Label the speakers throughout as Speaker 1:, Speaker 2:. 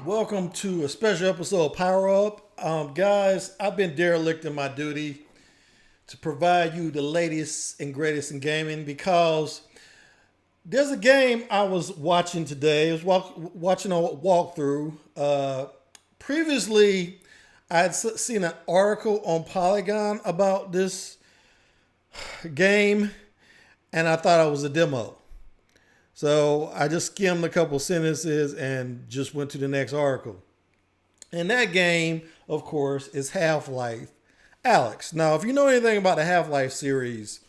Speaker 1: Welcome to a special episode of Power Up. Guys, I've been derelict in my duty to provide you the latest and greatest in gaming because there's a game I was watching today. I was watching a walkthrough. Previously, I had seen an article on Polygon about this game, and I thought it was a demo. So I just skimmed a couple sentences and just went to the next article. And that game, of course, is Half-Life Alyx. Now, if you know anything about the Half-Life series,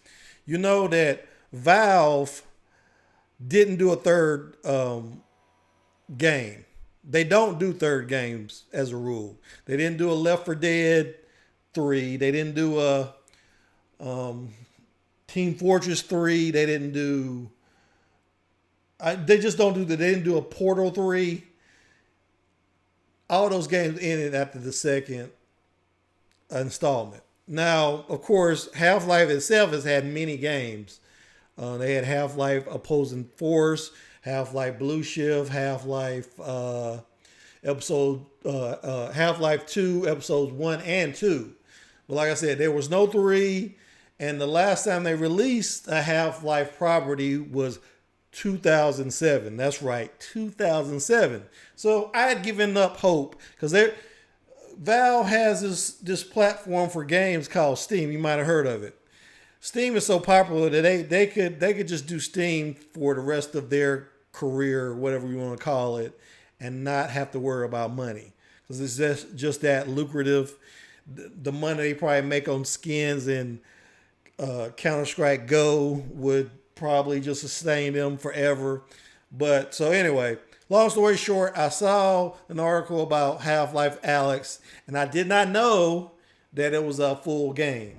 Speaker 1: you know that Valve didn't do a third game. They don't do third games as a rule. They didn't do a Left 4 Dead 3. They didn't do a Team Fortress 3. They didn't do... they just don't do that. They didn't do a Portal 3. All those games ended after the second installment. Now, of course, Half-Life itself has had many games. They had Half-Life Opposing Force, Half-Life Blue Shift, Half-Life Half-Life 2, episodes 1 and 2. But like I said, there was no 3. And the last time they released a Half-Life property was 2007. That's right, 2007. So I had given up hope because Valve has this platform for games called Steam. You might have heard of it. Steam is so popular that they could just do Steam for the rest of their career, whatever you want to call it, and not have to worry about money because it's just that lucrative. The money they probably make on skins and Counter-Strike Go would probably just sustain them forever. But so anyway, long story short, I saw an article about Half-Life Alyx, and I did not know that it was a full game.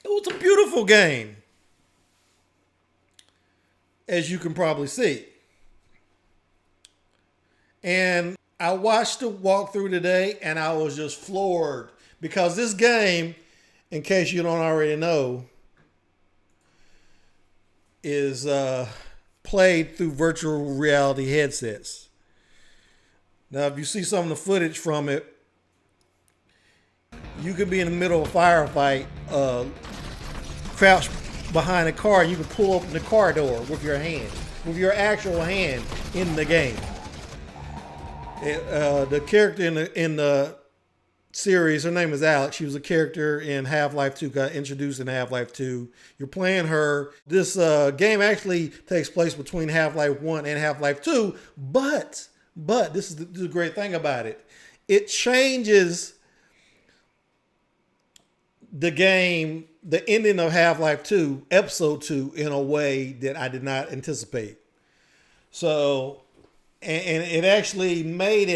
Speaker 1: It was a beautiful game, as you can probably see. And I watched the walkthrough today and I was just floored because this game, in case you don't already know, is played through virtual reality headsets. Now, if you see some of the footage from it, you could be in the middle of a firefight, crouch behind a car, and you can pull open the car door with your hand, with your actual hand in the game. The character in the series, her name is Alex. She was a character in Half-Life 2, got introduced in Half-Life 2. You're playing her. This game actually takes place between Half-Life 1 and Half-Life 2, but this is the great thing about it. It changes the game, the ending of Half-Life 2, episode 2, in a way that I did not anticipate. So, and it actually made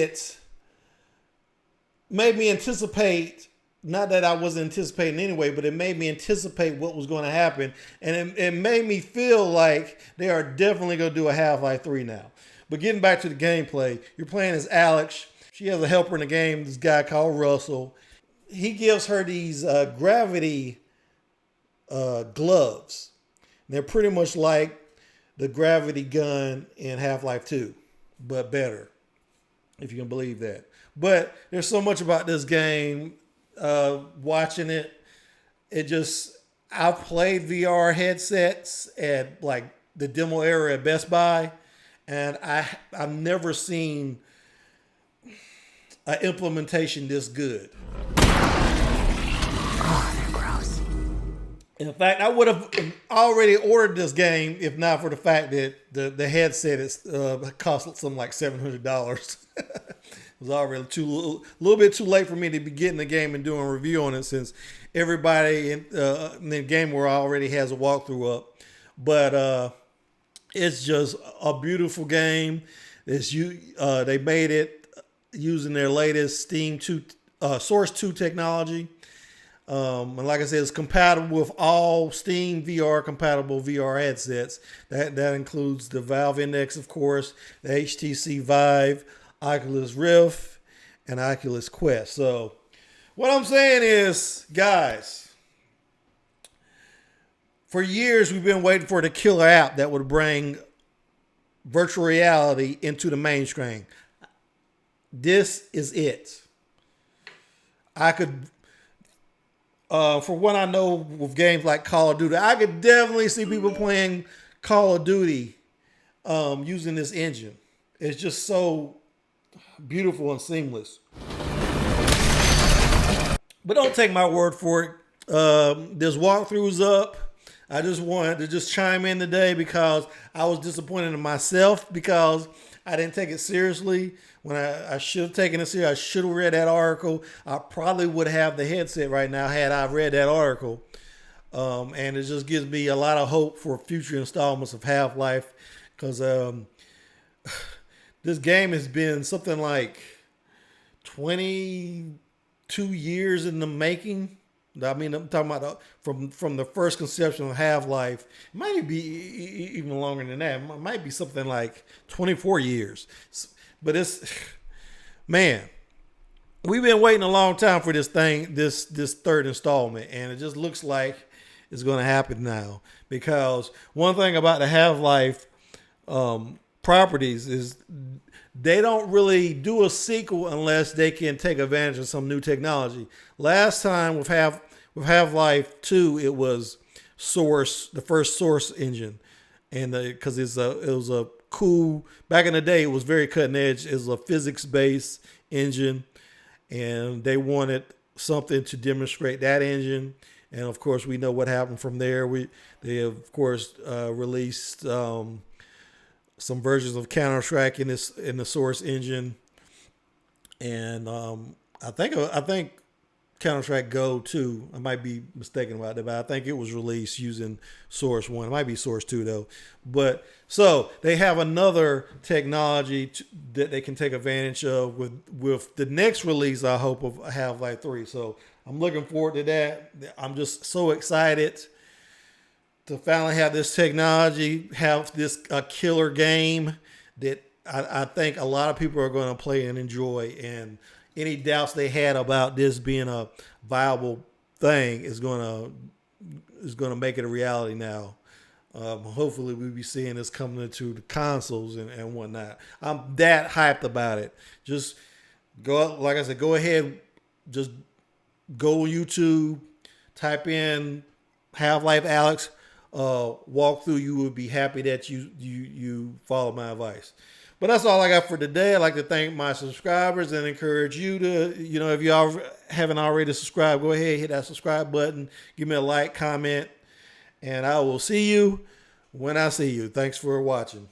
Speaker 1: me anticipate, not that I wasn't anticipating anyway, but it made me anticipate what was going to happen. And it made me feel like they are definitely going to do a Half-Life 3 now. But getting back to the gameplay, you're playing as Alex. She has a helper in the game, this guy called Russell. He gives her these gravity gloves. They're pretty much like the gravity gun in Half-Life 2, but better, if you can believe that. But there's so much about this game. Watching it, I've played VR headsets at like the demo area at Best Buy, and I've never seen an implementation this good. In fact, I would have already ordered this game if not for the fact that the headset cost something like $700. It was already a little bit too late for me to be getting the game and doing a review on it since everybody in the game already has a walkthrough up. But it's just a beautiful game. They made it using their latest Steam 2 Source 2 technology. And like I said, it's compatible with all Steam VR compatible VR headsets. That includes the Valve Index, of course, the HTC Vive, Oculus Rift, and Oculus Quest. So what I'm saying is, guys, for years we've been waiting for the killer app that would bring virtual reality into the mainstream. This is it. I could, for what I know with games like Call of Duty, I could definitely see people playing Call of Duty using this engine. It's just so beautiful and seamless. But don't take my word for it. There's walkthroughs up. I just wanted to just chime in today because I was disappointed in myself because I didn't take it seriously when I should have taken it seriously. I should have read that article. I probably would have the headset right now had I read that article. And it just gives me a lot of hope for future installments of Half-Life because this game has been something like 22 years in the making. I mean, I'm talking about from the first conception of Half-Life. It might be even longer than that. It might be something like 24 years. But it's, man, we've been waiting a long time for this thing, this third installment, and it just looks like it's going to happen now. Because one thing about the Half-Life properties is they don't really do a sequel unless they can take advantage of some new technology. Last time with Half-Life 2, it was Source, the first Source engine, and because it was a cool, back in the day it was very cutting edge. It was a physics-based engine, and they wanted something to demonstrate that engine. And of course, we know what happened from there. They of course released some versions of Counter-Strike in the Source engine, and I think Counter-Strike Go 2. I might be mistaken about that, but I think it was released using Source 1. It might be Source 2 though. But so they have another technology that they can take advantage of with the next release, I hope, of Half-Life 3. So I'm looking forward to that. I'm just so excited to finally have this technology, have this killer game that I think a lot of people are going to play and enjoy. And any doubts they had about this being a viable thing is going to make it a reality now. Hopefully we'll be seeing this coming into the consoles and whatnot. I'm that hyped about it. Just go, like I said, go ahead, just go on YouTube, type in Half-Life Alyx. Walkthrough, you would be happy that you follow my advice. But that's all I got for today. I'd like to thank my subscribers and encourage you to, if you haven't already subscribed, go ahead, hit that subscribe button, give me a like, comment, and I will see you when I see you. Thanks for watching.